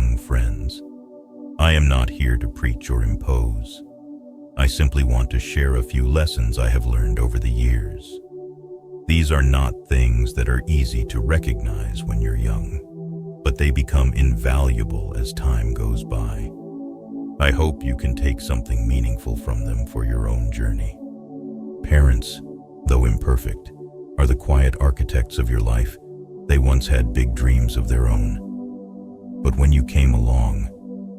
young friends. I am not here to preach or impose. I simply want to share a few lessons I have learned over the years. These are not things that are easy to recognize when you're young, but they become invaluable as time goes by. I hope you can take something meaningful from them for your own journey. Parents, though imperfect, are the quiet architects of your life. They once had big dreams of their own. But when you came along,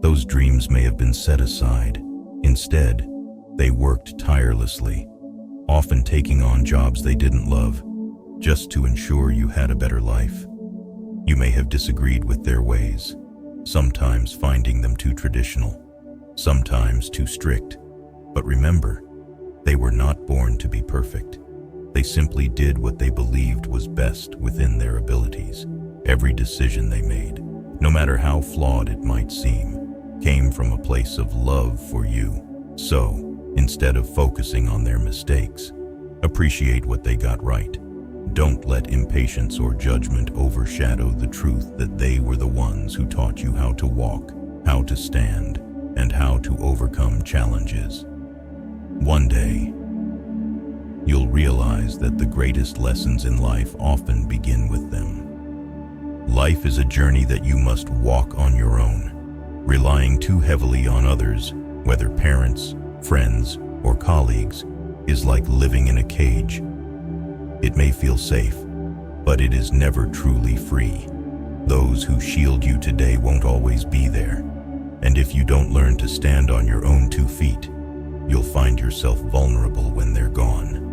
those dreams may have been set aside. Instead, they worked tirelessly, often taking on jobs they didn't love, just to ensure you had a better life. You may have disagreed with their ways, sometimes finding them too traditional, sometimes too strict. But remember, they were not born to be perfect. They simply did what they believed was best within their abilities. Every decision they made, no matter how flawed it might seem, came from a place of love for you. So, instead of focusing on their mistakes, appreciate what they got right. Don't let impatience or judgment overshadow the truth that they were the ones who taught you how to walk, how to stand, and how to overcome challenges. One day, you'll realize that the greatest lessons in life often begin with them. Life is a journey that you must walk on your own. Relying too heavily on others, whether parents, friends, or colleagues, is like living in a cage. It may feel safe, but it is never truly free. Those who shield you today won't always be there. And if you don't learn to stand on your own 2 feet, you'll find yourself vulnerable when they're gone.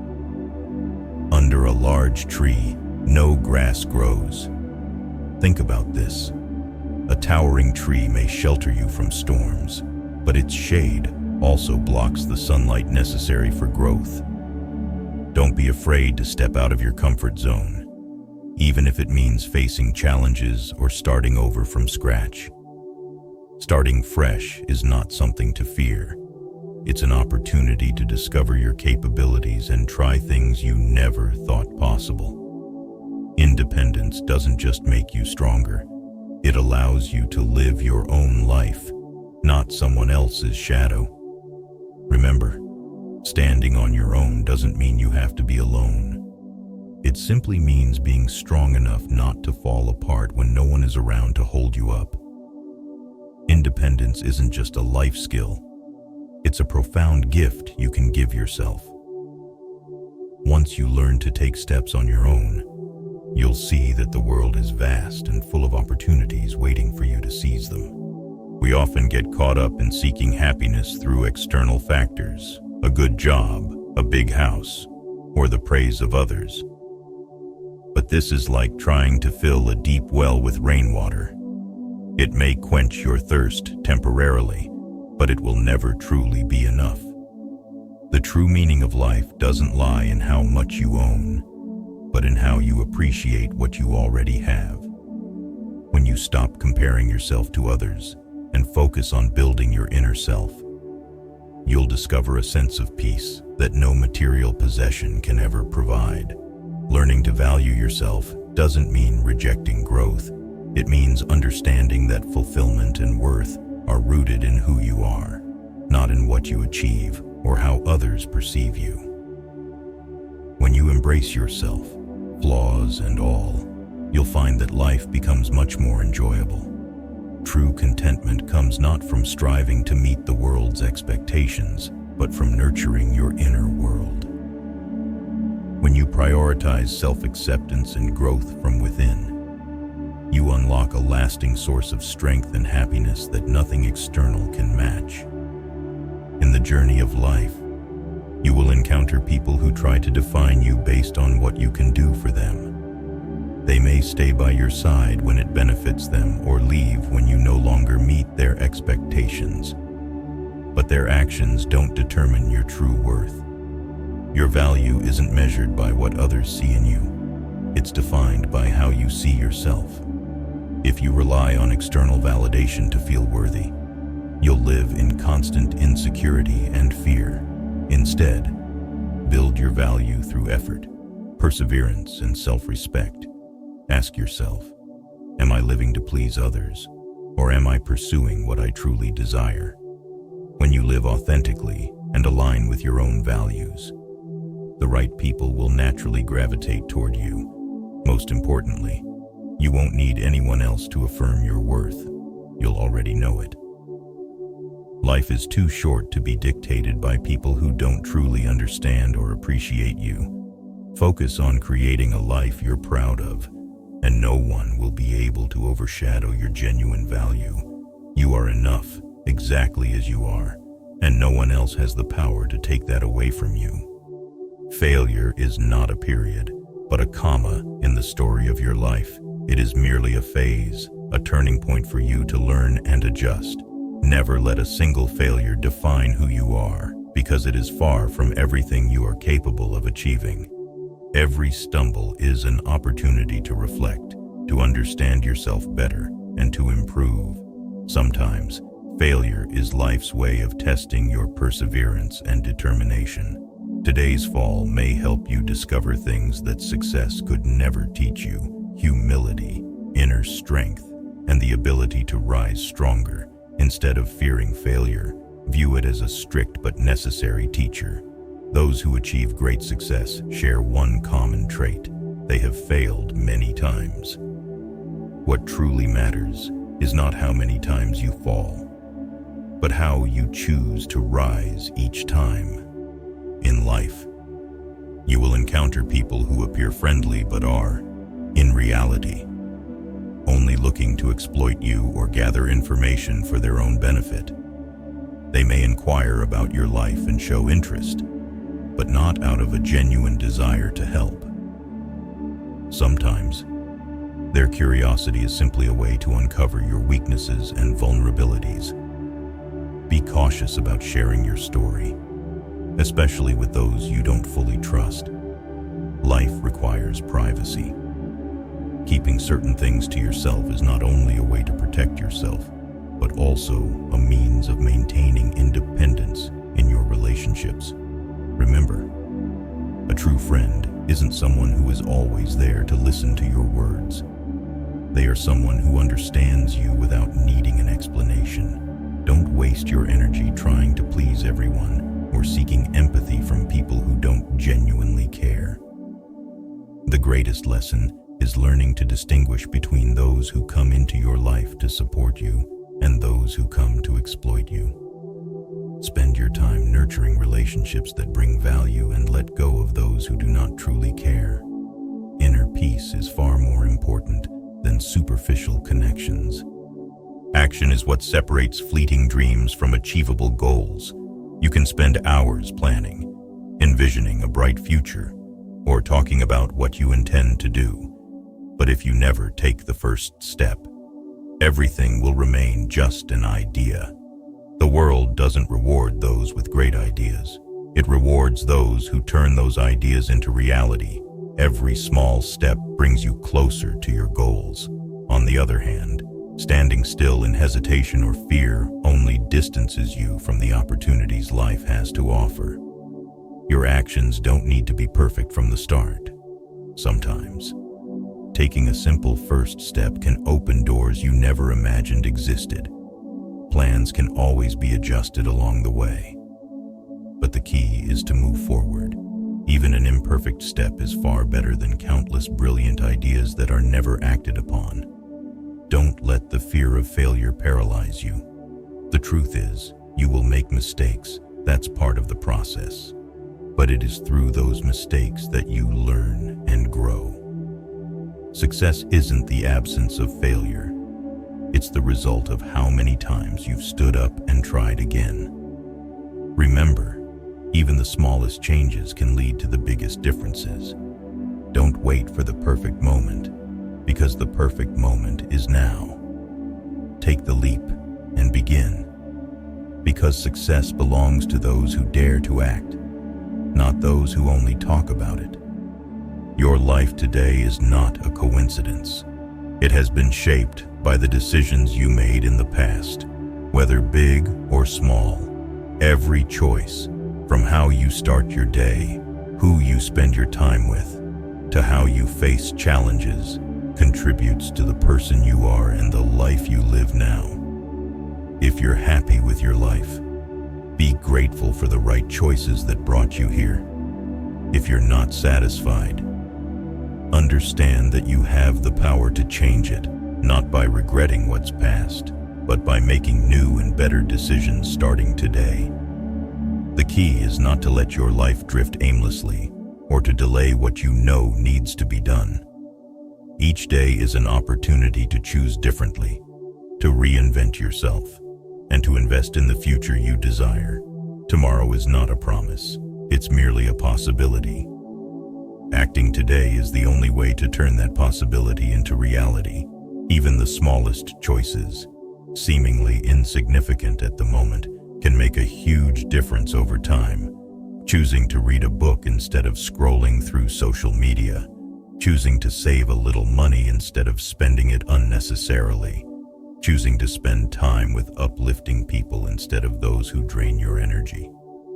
Under a large tree, no grass grows. Think about this. A towering tree may shelter you from storms, but its shade also blocks the sunlight necessary for growth. Don't be afraid to step out of your comfort zone, even if it means facing challenges or starting over from scratch. Starting fresh is not something to fear. It's an opportunity to discover your capabilities and try things you never thought possible. Independence doesn't just make you stronger. It allows you to live your own life, not someone else's shadow. Remember, standing on your own doesn't mean you have to be alone. It simply means being strong enough not to fall apart when no one is around to hold you up. Independence isn't just a life skill. It's a profound gift you can give yourself. Once you learn to take steps on your own, you'll see that the world is vast and full of opportunities waiting for you to seize them. We often get caught up in seeking happiness through external factors, a good job, a big house, or the praise of others. But this is like trying to fill a deep well with rainwater. It may quench your thirst temporarily, but it will never truly be enough. The true meaning of life doesn't lie in how much you own, but in how you appreciate what you already have. When you stop comparing yourself to others and focus on building your inner self, you'll discover a sense of peace that no material possession can ever provide. Learning to value yourself doesn't mean rejecting growth. It means understanding that fulfillment and worth are rooted in who you are, not in what you achieve or how others perceive you. When you embrace yourself, flaws and all, you'll find that life becomes much more enjoyable. True contentment comes not from striving to meet the world's expectations, but from nurturing your inner world. When you prioritize self-acceptance and growth from within, you unlock a lasting source of strength and happiness that nothing external can match. In the journey of life, you will encounter people who try to define you based on what you can do for them. They may stay by your side when it benefits them or leave when you no longer meet their expectations. But their actions don't determine your true worth. Your value isn't measured by what others see in you. It's defined by how you see yourself. If you rely on external validation to feel worthy, you'll live in constant insecurity and fear. Instead, build your value through effort, perseverance, and self-respect. Ask yourself, am I living to please others, Or am I pursuing what I truly desire? When you live authentically and align with your own values, the right people will naturally gravitate toward you. Most importantly, you won't need anyone else to affirm your worth. You'll already know it. Life is too short to be dictated by people who don't truly understand or appreciate you. Focus on creating a life you're proud of, and no one will be able to overshadow your genuine value. You are enough, exactly as you are, and no one else has the power to take that away from you. Failure is not a period, but a comma in the story of your life. It is merely a phase, a turning point for you to learn and adjust. Never let a single failure define who you are, because it is far from everything you are capable of achieving. Every stumble is an opportunity to reflect, to understand yourself better, and to improve. Sometimes, failure is life's way of testing your perseverance and determination. Today's fall may help you discover things that success could never teach you: humility, inner strength, and the ability to rise stronger. Instead of fearing failure, view it as a strict but necessary teacher. Those who achieve great success share one common trait: they have failed many times. What truly matters is not how many times you fall, but how you choose to rise each time. In life, you will encounter people who appear friendly but are, in reality, only looking to exploit you or gather information for their own benefit. They may inquire about your life and show interest, but not out of a genuine desire to help. Sometimes, their curiosity is simply a way to uncover your weaknesses and vulnerabilities. Be cautious about sharing your story, especially with those you don't fully trust. Life requires privacy. Keeping certain things to yourself is not only a way to protect yourself, but also a means of maintaining independence in your relationships. Remember, a true friend isn't someone who is always there to listen to your words. They are someone who understands you without needing an explanation. Don't waste your energy trying to please everyone or seeking empathy from people who don't genuinely care. The greatest lesson is learning to distinguish between those who come into your life to support you and those who come to exploit you. Spend your time nurturing relationships that bring value and let go of those who do not truly care. Inner peace is far more important than superficial connections. Action is what separates fleeting dreams from achievable goals. You can spend hours planning, envisioning a bright future, or talking about what you intend to do. But if you never take the first step, everything will remain just an idea. The world doesn't reward those with great ideas. It rewards those who turn those ideas into reality. Every small step brings you closer to your goals. On the other hand, standing still in hesitation or fear only distances you from the opportunities life has to offer. Your actions don't need to be perfect from the start. Sometimes, taking a simple first step can open doors you never imagined existed. Plans can always be adjusted along the way. But the key is to move forward. Even an imperfect step is far better than countless brilliant ideas that are never acted upon. Don't let the fear of failure paralyze you. The truth is, you will make mistakes. That's part of the process. But it is through those mistakes that you learn and grow. Success isn't the absence of failure. It's the result of how many times you've stood up and tried again. Remember, even the smallest changes can lead to the biggest differences. Don't wait for the perfect moment, because the perfect moment is now. Take the leap and begin, because success belongs to those who dare to act, not those who only talk about it. Your life today is not a coincidence. It has been shaped by the decisions you made in the past, whether big or small. Every choice, from how you start your day, who you spend your time with, to how you face challenges, contributes to the person you are and the life you live now. If you're happy with your life, be grateful for the right choices that brought you here. If you're not satisfied, understand that you have the power to change it, not by regretting what's past, but by making new and better decisions starting today. The key is not to let your life drift aimlessly or to delay what you know needs to be done. Each day is an opportunity to choose differently, to reinvent yourself, and to invest in the future you desire. Tomorrow is not a promise, it's merely a possibility. Acting today is the only way to turn that possibility into reality. Even the smallest choices, seemingly insignificant at the moment, can make a huge difference over time. Choosing to read a book instead of scrolling through social media, choosing to save a little money instead of spending it unnecessarily, choosing to spend time with uplifting people instead of those who drain your energy.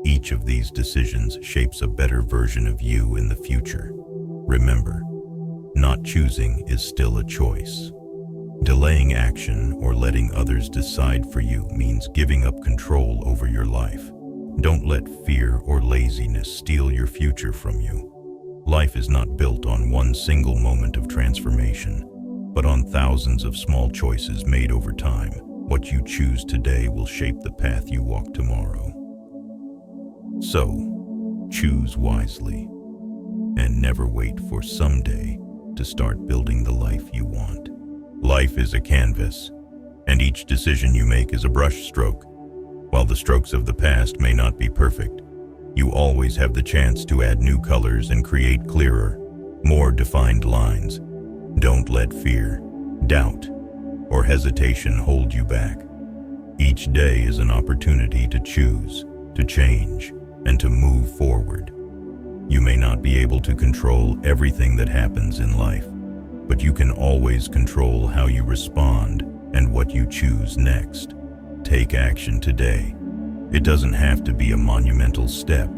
Each of these decisions shapes a better version of you in the future. Remember, not choosing is still a choice. Delaying action or letting others decide for you means giving up control over your life. Don't let fear or laziness steal your future from you. Life is not built on one single moment of transformation, but on thousands of small choices made over time. What you choose today will shape the path you walk tomorrow. So, choose wisely, and never wait for someday to start building the life you want. Life is a canvas, and each decision you make is a brush stroke. While the strokes of the past may not be perfect, you always have the chance to add new colors and create clearer, more defined lines. Don't let fear, doubt, or hesitation hold you back. Each day is an opportunity to choose, to change, and to move forward. You may not be able to control everything that happens in life, but you can always control how you respond and what you choose next. Take action today. It doesn't have to be a monumental step,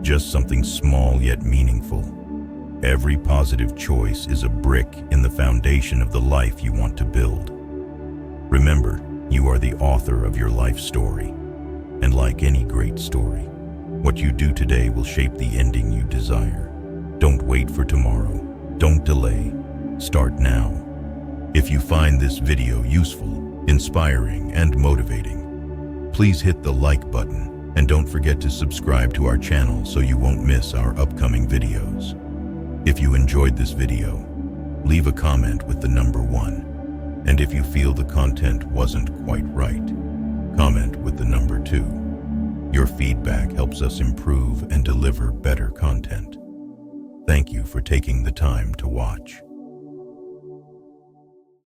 just something small yet meaningful. Every positive choice is a brick in the foundation of the life you want to build. Remember, you are the author of your life story, and like any great story, what you do today will shape the ending you desire. Don't wait for tomorrow. Don't delay. Start now. If you find this video useful, inspiring, and motivating, please hit the like button and don't forget to subscribe to our channel so you won't miss our upcoming videos. If you enjoyed this video, leave a comment with the number 1. And if you feel the content wasn't quite right, comment with the number 2. Your feedback helps us improve and deliver better content. Thank you for taking the time to watch.